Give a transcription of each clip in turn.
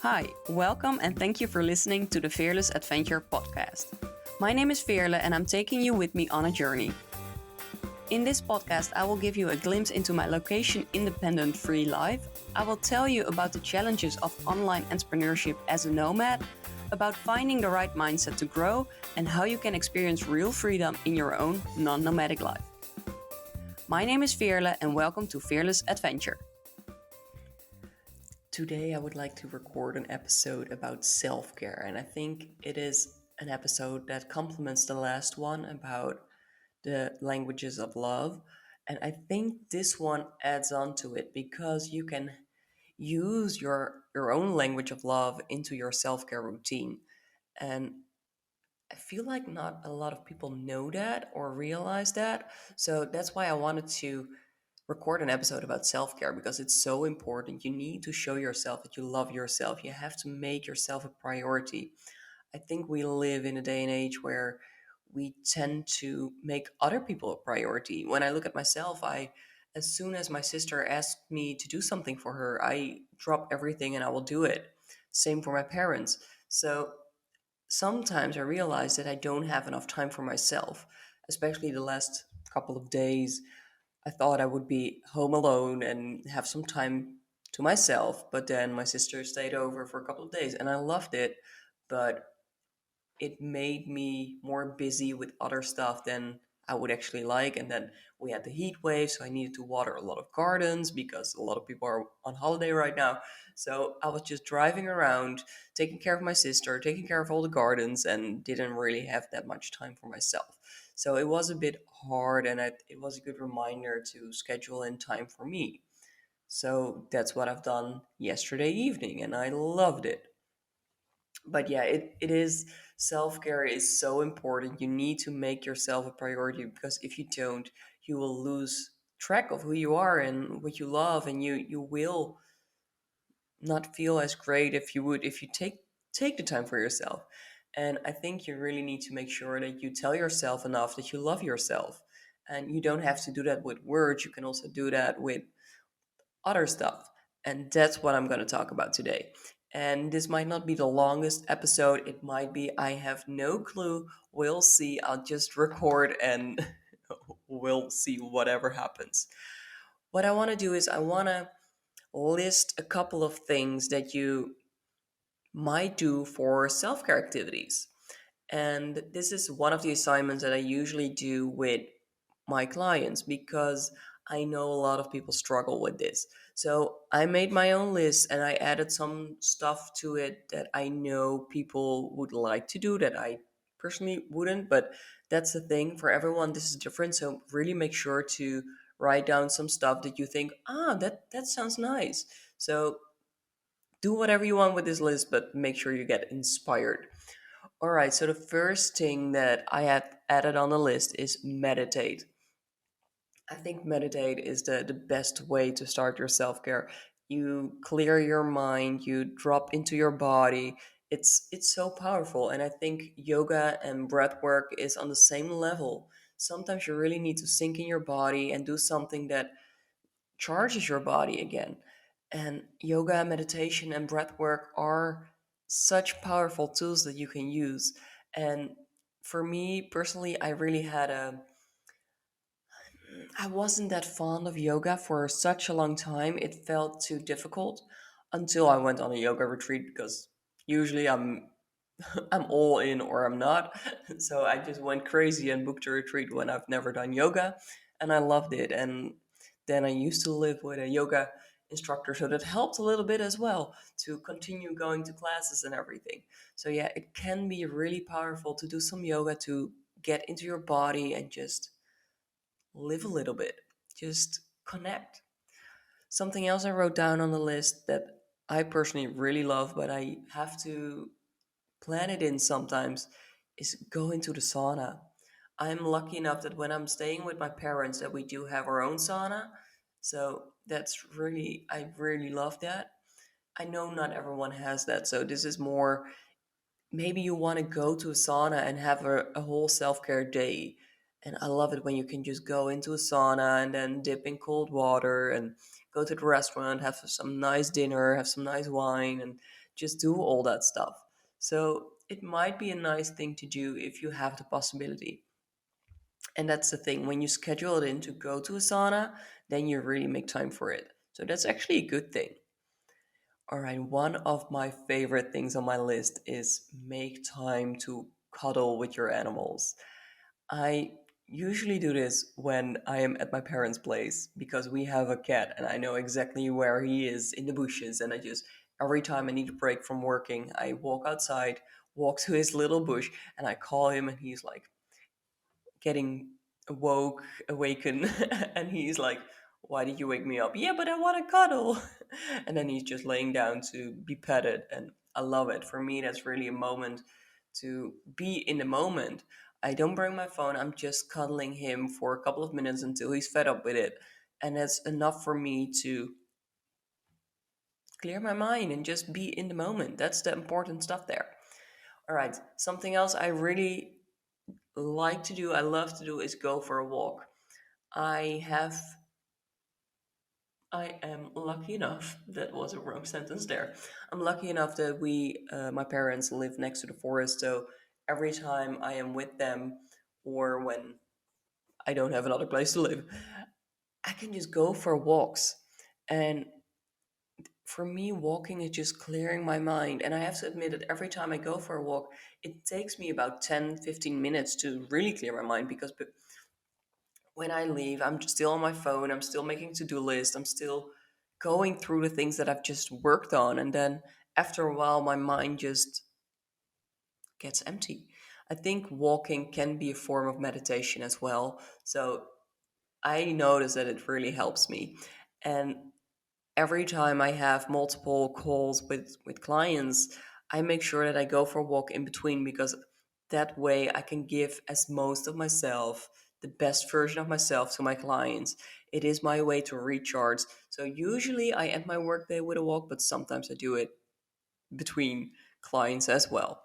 Hi, welcome and thank you for listening to the Fearless Adventure podcast. My name is Veerle and I'm taking you with me on a journey. In this podcast, I will give you a glimpse into my location-independent free life. I will tell you about the challenges of online entrepreneurship as a nomad, about finding the right mindset to grow, and how you can experience real freedom in your own non-nomadic life. My name is Veerle and welcome to Fearless Adventure. Today, I would like to record an episode about self-care, and I think it is an episode that complements the last one about the languages of love. And I think this one adds on to it because you can use your own language of love into your self-care routine. And I feel like not a lot of people know that or realize that. So that's why I wanted to record an episode about self care because it's so important. You need to show yourself that you love yourself. You have to make yourself a priority. I think we live in a day and age where we tend to make other people a priority. When I look at myself, as soon as my sister asks me to do something for her, I drop everything and I will do it. Same for my parents. So sometimes I realize that I don't have enough time for myself, especially the last couple of days. I thought I would be home alone and have some time to myself, but then my sister stayed over for a couple of days and I loved it, but it made me more busy with other stuff than I would actually like. And then we had the heat wave, so I needed to water a lot of gardens because a lot of people are on holiday right now. So I was just driving around, taking care of my sister, taking care of all the gardens, and didn't really have that much time for myself. So it was a bit hard, and it was a good reminder to schedule in time for me. So that's what I've done yesterday evening, and I loved it. But yeah, it is, self-care is so important. You need to make yourself a priority because if you don't, you will lose track of who you are and what you love, and you will not feel as great if you would if you take the time for yourself. And I think you really need to make sure that you tell yourself enough that you love yourself. And you don't have to do that with words, you can also do that with other stuff. And that's what I'm going to talk about today. And this might not be the longest episode. It might be, I have no clue. We'll see. I'll just record and we'll see whatever happens. What I want to do is, I want to list a couple of things that you might do for self care activities. And this is one of the assignments that I usually do with my clients because I know a lot of people struggle with this. So I made my own list and I added some stuff to it that I know people would like to do that I personally wouldn't. But that's the thing, for everyone, this is different. So really make sure to write down some stuff that you think, that sounds nice. So do whatever you want with this list, but make sure you get inspired. All right, so the first thing that I have added on the list is meditate. I think meditate is the best way to start your self care. You clear your mind, you drop into your body. It's so powerful, and I think yoga and breath work is on the same level. Sometimes you really need to sink in your body and do something that charges your body again. And yoga, meditation, and breath work are such powerful tools that you can use. And for me personally, I wasn't that fond of yoga for such a long time. It felt too difficult until I went on a yoga retreat because usually I'm all in or I'm not. So I just went crazy and booked a retreat when I've never done yoga, and I loved it. And then I used to live with a yoga instructor, so that helped a little bit as well to continue going to classes and everything. So yeah, it can be really powerful to do some yoga to get into your body and just live a little bit, just connect. Something else I wrote down on the list that I personally really love, but I have to plan it in sometimes, is go into the sauna. I'm lucky enough that when I'm staying with my parents that we do have our own sauna. So I really love that. I know not everyone has that. So this is more, maybe you want to go to a sauna and have a whole self-care day. And I love it when you can just go into a sauna and then dip in cold water and go to the restaurant, have some nice dinner, have some nice wine, and just do all that stuff. So it might be a nice thing to do if you have the possibility. And that's the thing, when you schedule it in to go to a sauna, then you really make time for it. So that's actually a good thing. All right, one of my favorite things on my list is make time to cuddle with your animals. I usually do this when I am at my parents' place because we have a cat and I know exactly where he is in the bushes. And I just, every time I need a break from working, I walk outside, walk to his little bush, and I call him, and he's like, getting awakened, and he's like, "Why did you wake me up?" "Yeah, but I want to cuddle." And then he's just laying down to be petted, and I love it. For me, that's really a moment to be in the moment. I don't bring my phone. I'm just cuddling him for a couple of minutes until he's fed up with it, and that's enough for me to clear my mind and just be in the moment. That's the important stuff there. All right, something else I really like to do, I love to do, is go for a walk. I have, I am lucky enough, that was a wrong sentence there. I'm lucky enough that my parents live next to the forest. So every time I am with them, or when I don't have another place to live, I can just go for walks. And for me, walking is just clearing my mind. And I have to admit that every time I go for a walk, it takes me about 10-15 minutes to really clear my mind, because when I leave, I'm just still on my phone. I'm still making to-do list. I'm still going through the things that I've just worked on, and then after a while, my mind just gets empty. I think walking can be a form of meditation as well. So I notice that it really helps me. And every time I have multiple calls with clients, I make sure that I go for a walk in between, because that way I can give as most of myself, the best version of myself, to my clients. It is my way to recharge. So usually I end my workday with a walk, but sometimes I do it between clients as well.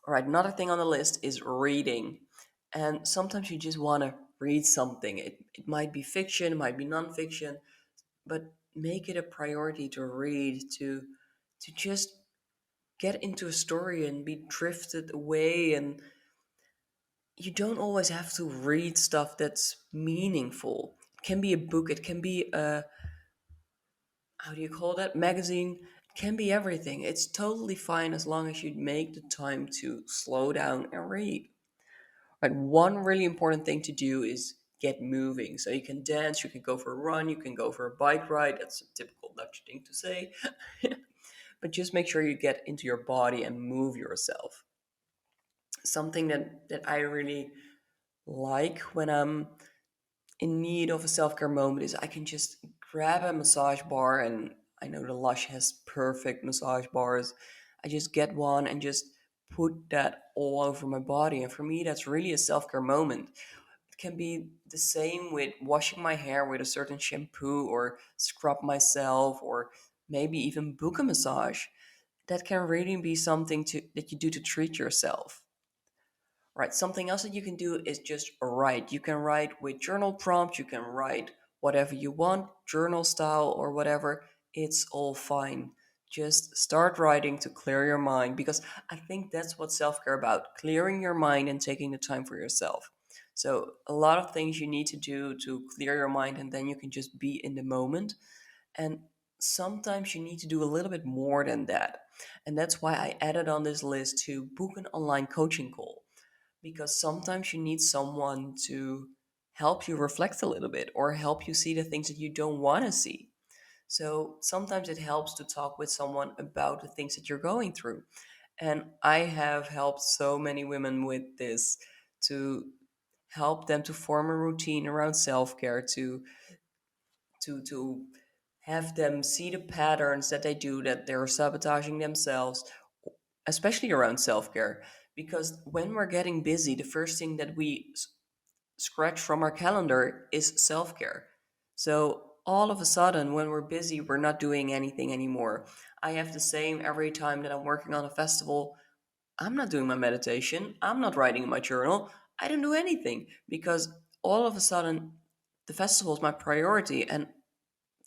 All right, another thing on the list is reading. And sometimes you just want to read something. It might be fiction, it might be nonfiction, but make it a priority to read, to just get into a story and be drifted away. And you don't always have to read stuff that's meaningful. It can be a book, it can be a, how do you call that, magazine. It can be everything. It's totally fine as long as you make the time to slow down and read. But one really important thing to do is get moving. So you can dance, you can go for a run, you can go for a bike ride. That's a typical Dutch thing to say. But just make sure you get into your body and move yourself. Something that I really like when I'm in need of a self-care moment is I can just grab a massage bar, and I know the Lush has perfect massage bars. I just get one and just put that all over my body. And for me, that's really a self-care moment. It can be the same with washing my hair with a certain shampoo, or scrub myself, or maybe even book a massage. That can really be something that you do to treat yourself. Right. Something else that you can do is just write. You can write with journal prompts, you can write whatever you want, journal style or whatever. It's all fine. Just start writing to clear your mind, because I think that's what self-care about, clearing your mind and taking the time for yourself. So a lot of things you need to do to clear your mind, and then you can just be in the moment. And sometimes you need to do a little bit more than that. And that's why I added on this list to book an online coaching call, because sometimes you need someone to help you reflect a little bit, or help you see the things that you don't want to see. So sometimes it helps to talk with someone about the things that you're going through. And I have helped so many women with this, to help them to form a routine around self-care, to have them see the patterns that they do, that they're sabotaging themselves, especially around self-care. Because when we're getting busy, the first thing that we scratch from our calendar is self-care. So all of a sudden, when we're busy, we're not doing anything anymore. I have the same every time that I'm working on a festival. I'm not doing my meditation, I'm not writing in my journal, I don't do anything, because all of a sudden the festival is my priority. And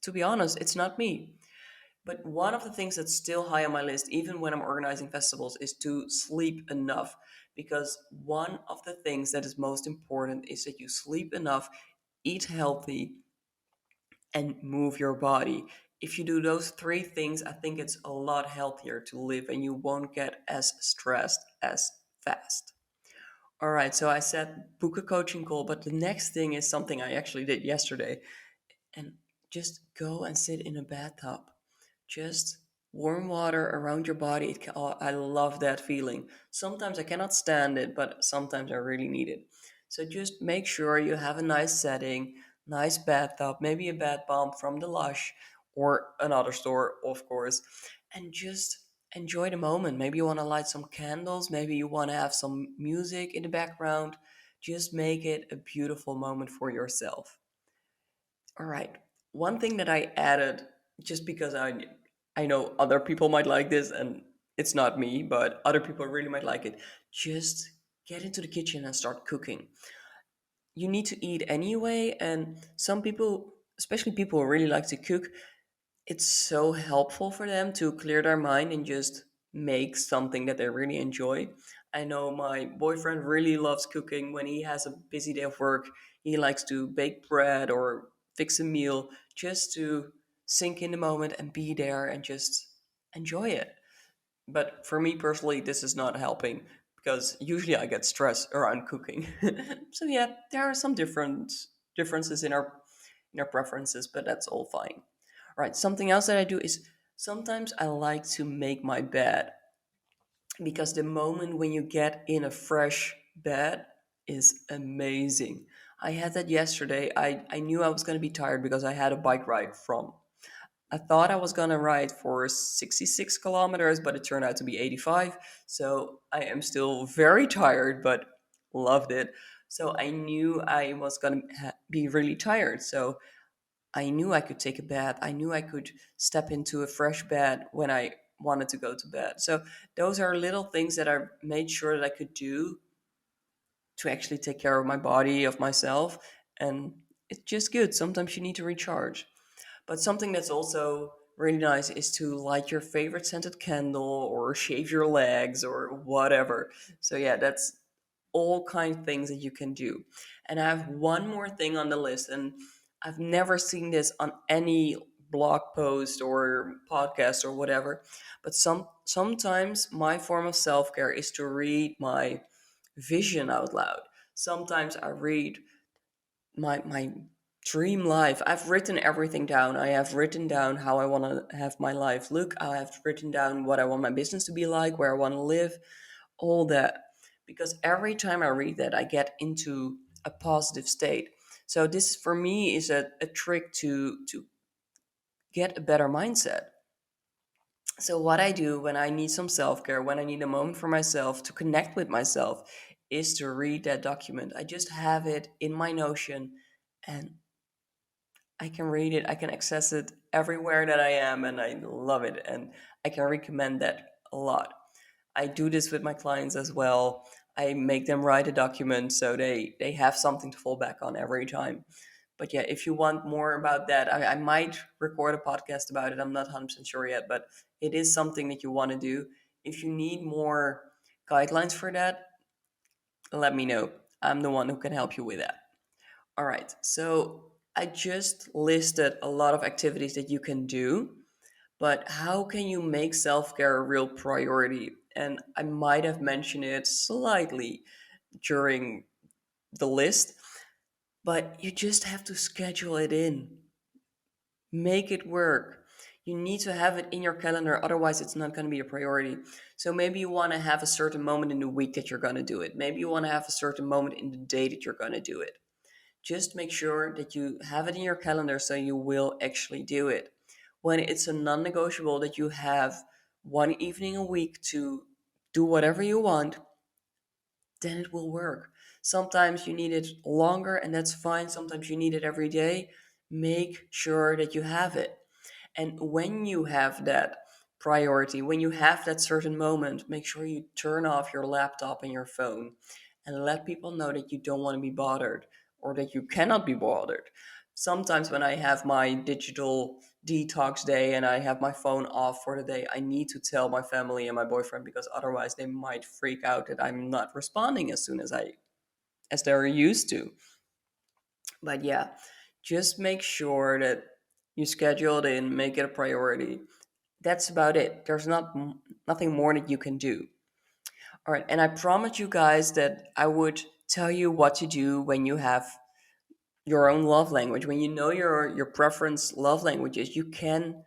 to be honest, it's not me. But one of the things that's still high on my list, even when I'm organizing festivals, is to sleep enough. Because one of the things that is most important is that you sleep enough, eat healthy, and move your body. If you do those three things, I think it's a lot healthier to live and you won't get as stressed as fast. All right, so I said book a coaching call, but the next thing is something I actually did yesterday, and just go and sit in a bathtub. Just warm water around your body. Oh, I love that feeling. Sometimes I cannot stand it, but sometimes I really need it. So just make sure you have a nice setting, nice bathtub, maybe a bath bomb from the Lush or another store, of course, and just enjoy the moment. Maybe you want to light some candles, maybe you want to have some music in the background. Just make it a beautiful moment for yourself. All right. One thing that I added, just because I know other people might like this, and it's not me, but other people really might like it. Just get into the kitchen and start cooking. You need to eat anyway, and some people, especially people who really like to cook, it's so helpful for them to clear their mind and just make something that they really enjoy. I know my boyfriend really loves cooking. When he has a busy day of work, he likes to bake bread or fix a meal just to sink in the moment and be there and just enjoy it. But for me personally, this is not helping because usually I get stressed around cooking. So yeah, there are some differences in our preferences, but that's all fine. All right, something else that I do is sometimes I like to make my bed because the moment when you get in a fresh bed is amazing. I had that yesterday. I knew I was going to be tired because I had a bike ride from. I thought I was going to ride for 66 kilometers, but it turned out to be 85. So I am still very tired, but loved it. So I knew I was going to be really tired. So I knew I could take a bath. I knew I could step into a fresh bed when I wanted to go to bed. So those are little things that I made sure that I could do to actually take care of my body, of myself. And it's just good. Sometimes you need to recharge. But something that's also really nice is to light your favorite scented candle or shave your legs or whatever. So yeah, that's all kind of things that you can do. And I have one more thing on the list, and I've never seen this on any blog post or podcast or whatever. But sometimes my form of self-care is to read my vision out loud. Sometimes I read my dream life. I've written everything down. I have written down how I want to have my life look. I have written down what I want my business to be like, where I want to live, all that. Because every time I read that, I get into a positive state. So this for me is a trick to get a better mindset. So what I do when I need some self-care, when I need a moment for myself to connect with myself, is to read that document. I just have it in my Notion, and I can read it, I can access it everywhere that I am, and I love it. And I can recommend that a lot. I do this with my clients as well. I make them write a document so they have something to fall back on every time. But yeah, if you want more about that, I might record a podcast about it. I'm not 100% sure yet, but it is something that you want to do. If you need more guidelines for that, let me know. I'm the one who can help you with that. All right. So I just listed a lot of activities that you can do, but how can you make self care a real priority? And I might have mentioned it slightly during the list, but you just have to schedule it in, make it work. You need to have it in your calendar, otherwise, it's not going to be a priority. So maybe you want to have a certain moment in the week that you're going to do it. Maybe you want to have a certain moment in the day that you're going to do it. Just make sure that you have it in your calendar so you will actually do it. When it's a non negotiable that you have one evening a week to do whatever you want, then it will work. Sometimes you need it longer, and that's fine. Sometimes you need it every day. Make sure that you have it. And when you have that priority, when you have that certain moment, make sure you turn off your laptop and your phone and let people know that you don't want to be bothered or that you cannot be bothered. Sometimes when I have my digital detox day and I have my phone off for the day, I need to tell my family and my boyfriend, because otherwise they might freak out that I'm not responding as soon as they're used to. But yeah, just make sure that you schedule it in, make it a priority. That's about it. There's nothing more that you can do. All right, and I promised you guys that I would tell you what to do when you have your own love language. When you know your preference love languages, you can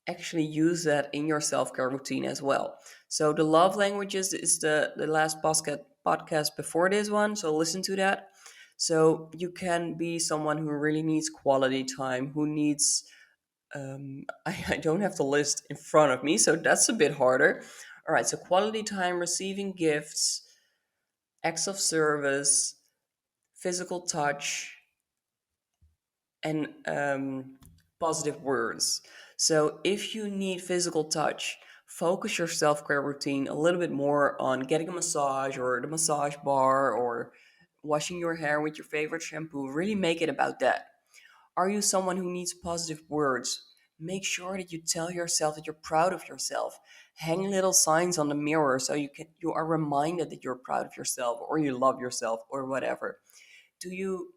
actually use that in your self-care routine as well. So the love languages is the last podcast before this one, so listen to that. So you can be someone who really needs quality time, who needs I don't have the list in front of me, so that's a bit harder. All right, so quality time, receiving gifts, acts of service, physical touch, and positive words. So if you need physical touch, focus your self-care routine a little bit more on getting a massage or the massage bar, or washing your hair with your favorite shampoo. Really make it about that. Are you someone who needs positive words? Make sure that you tell yourself that you're proud of yourself. Hang little signs on the mirror so you are reminded that you're proud of yourself, or you love yourself, or whatever. Do you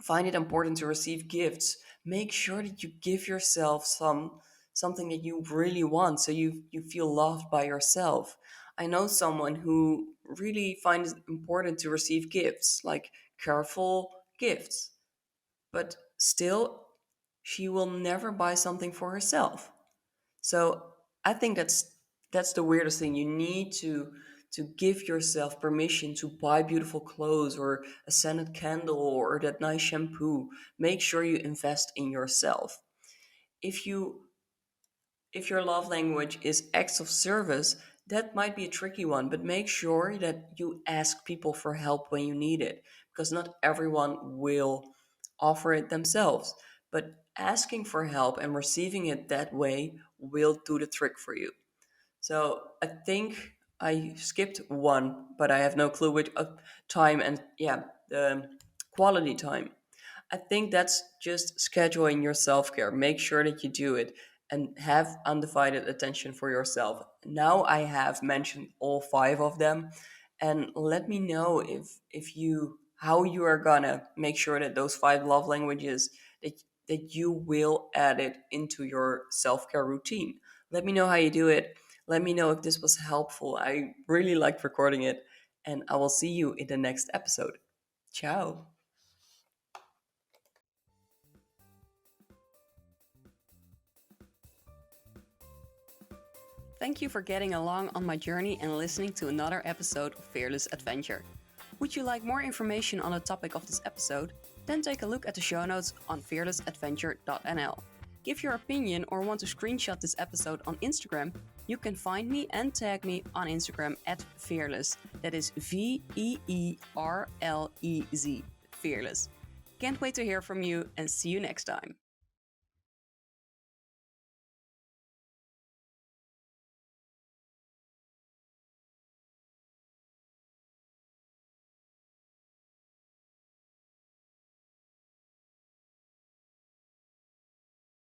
find it important to receive gifts? Make sure that you give yourself something that you really want, so you feel loved by yourself. I know someone who really finds it important to receive gifts, like careful gifts, but still she will never buy something for herself. So I think that's the weirdest thing. You need to give yourself permission to buy beautiful clothes, or a scented candle, or that nice shampoo. Make sure you invest in yourself. If you if your love language is acts of service, that might be a tricky one, but make sure that you ask people for help when you need it, because not everyone will offer it themselves. But asking for help and receiving it that way will do the trick for you. So I think I skipped one, but I have no clue which time, and yeah, the quality time. I think that's just scheduling your self care. Make sure that you do it and have undivided attention for yourself. Now I have mentioned all five of them, and let me know if you how you are gonna make sure that those five love languages that you will add it into your self care routine. Let me know how you do it. Let me know if this was helpful. I really liked recording it, and I will see you in the next episode. Ciao. Thank you for getting along on my journey and listening to another episode of Fearless Adventure. Would you like more information on the topic of this episode? Then take a look at the show notes on fearlessbusiness.nl. Give your opinion or want to screenshot this episode on Instagram, you can find me and tag me on Instagram at Fearless. That is Veerlez. Fearless. Can't wait to hear from you, and see you next time.